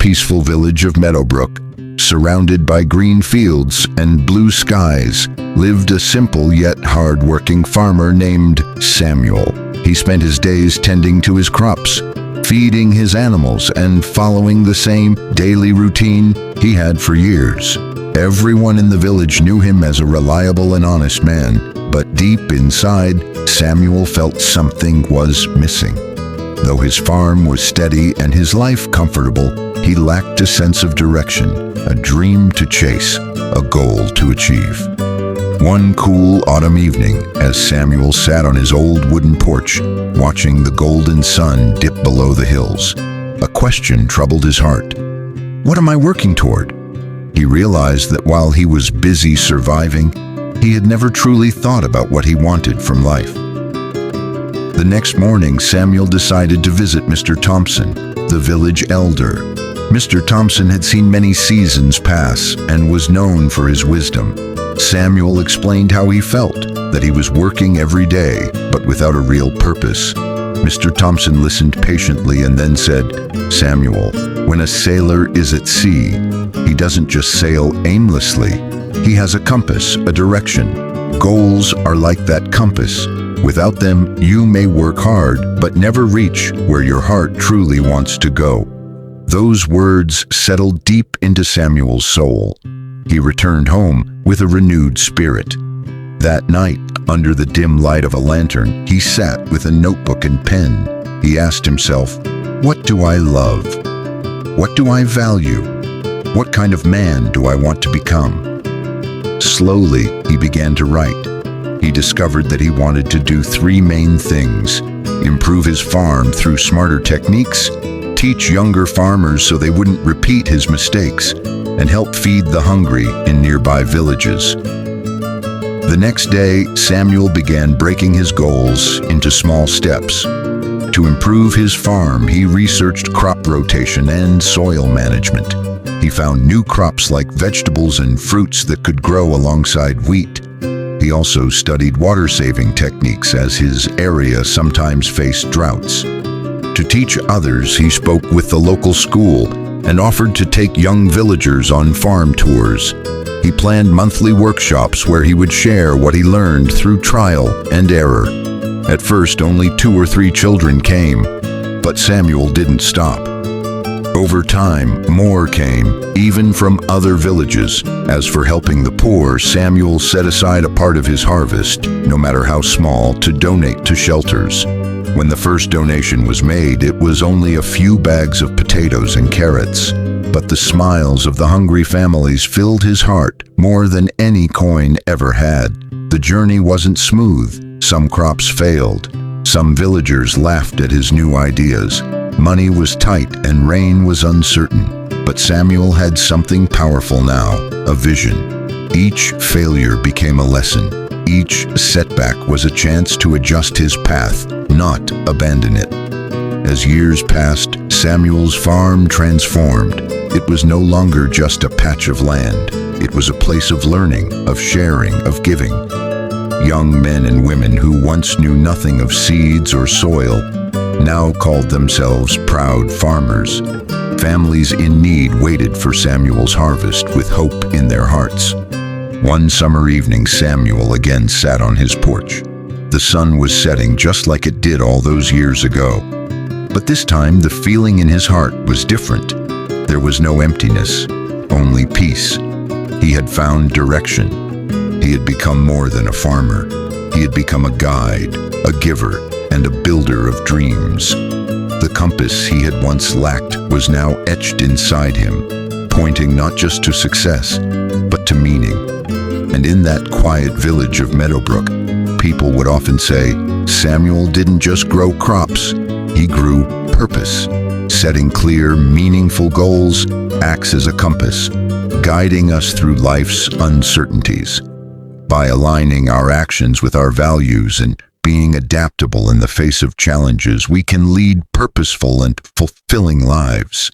peaceful village of Meadowbrook, surrounded by green fields and blue skies, lived a simple yet hard-working farmer named Samuel. He spent his days tending to his crops, feeding his animals, and following the same daily routine he had for years. Everyone in the village knew him as a reliable and honest man, but deep inside, Samuel felt something was missing. Though his farm was steady and his life comfortable, he lacked a sense of direction, a dream to chase, a goal to achieve. One cool autumn evening, as Samuel sat on his old wooden porch, watching the golden sun dip below the hills, a question troubled his heart. What am I working toward? He realized that while he was busy surviving, he had never truly thought about what he wanted from life. The next morning, Samuel decided to visit Mr. Thompson, the village elder. Mr. Thompson had seen many seasons pass and was known for his wisdom. Samuel explained how he felt, that he was working every day, but without a real purpose. Mr. Thompson listened patiently and then said, "Samuel, when a sailor is at sea, he doesn't just sail aimlessly. He has a compass, a direction. Goals are like that compass. Without them, you may work hard, but never reach where your heart truly wants to go." Those words settled deep into Samuel's soul. He returned home with a renewed spirit. That night, under the dim light of a lantern, he sat with a notebook and pen. He asked himself, "What do I love? What do I value? What kind of man do I want to become?" Slowly, he began to write. He discovered that he wanted to do three main things: improve his farm through smarter techniques, teach younger farmers so they wouldn't repeat his mistakes, and help feed the hungry in nearby villages. The next day, Samuel began breaking his goals into small steps. To improve his farm, he researched crop rotation and soil management. He found new crops like vegetables and fruits that could grow alongside wheat. He also studied water-saving techniques as his area sometimes faced droughts. To teach others, he spoke with the local school and offered to take young villagers on farm tours. He planned monthly workshops where he would share what he learned through trial and error. At first, only 2 or 3 children came, but Samuel didn't stop. Over time, more came, even from other villages. As for helping the poor, Samuel set aside a part of his harvest, no matter how small, to donate to shelters. When the first donation was made, it was only a few bags of potatoes and carrots. But the smiles of the hungry families filled his heart more than any coin ever had. The journey wasn't smooth. Some crops failed. Some villagers laughed at his new ideas. Money was tight and rain was uncertain. But Samuel had something powerful now, a vision. Each failure became a lesson. Each setback was a chance to adjust his path, not abandon it. As years passed, Samuel's farm transformed. It was no longer just a patch of land. It was a place of learning, of sharing, of giving. Young men and women who once knew nothing of seeds or soil now called themselves proud farmers. Families in need waited for Samuel's harvest with hope in their hearts. One summer evening, Samuel again sat on his porch. The sun was setting just like it did all those years ago. But this time, the feeling in his heart was different. There was no emptiness, only peace. He had found direction. He had become more than a farmer. He had become a guide, a giver, and a builder of dreams. The compass he had once lacked was now etched inside him, pointing not just to success, but to meaning. And in that quiet village of Meadowbrook, people would often say, Samuel didn't just grow crops, he grew purpose. Setting clear, meaningful goals acts as a compass, guiding us through life's uncertainties. By aligning our actions with our values and being adaptable in the face of challenges, we can lead purposeful and fulfilling lives.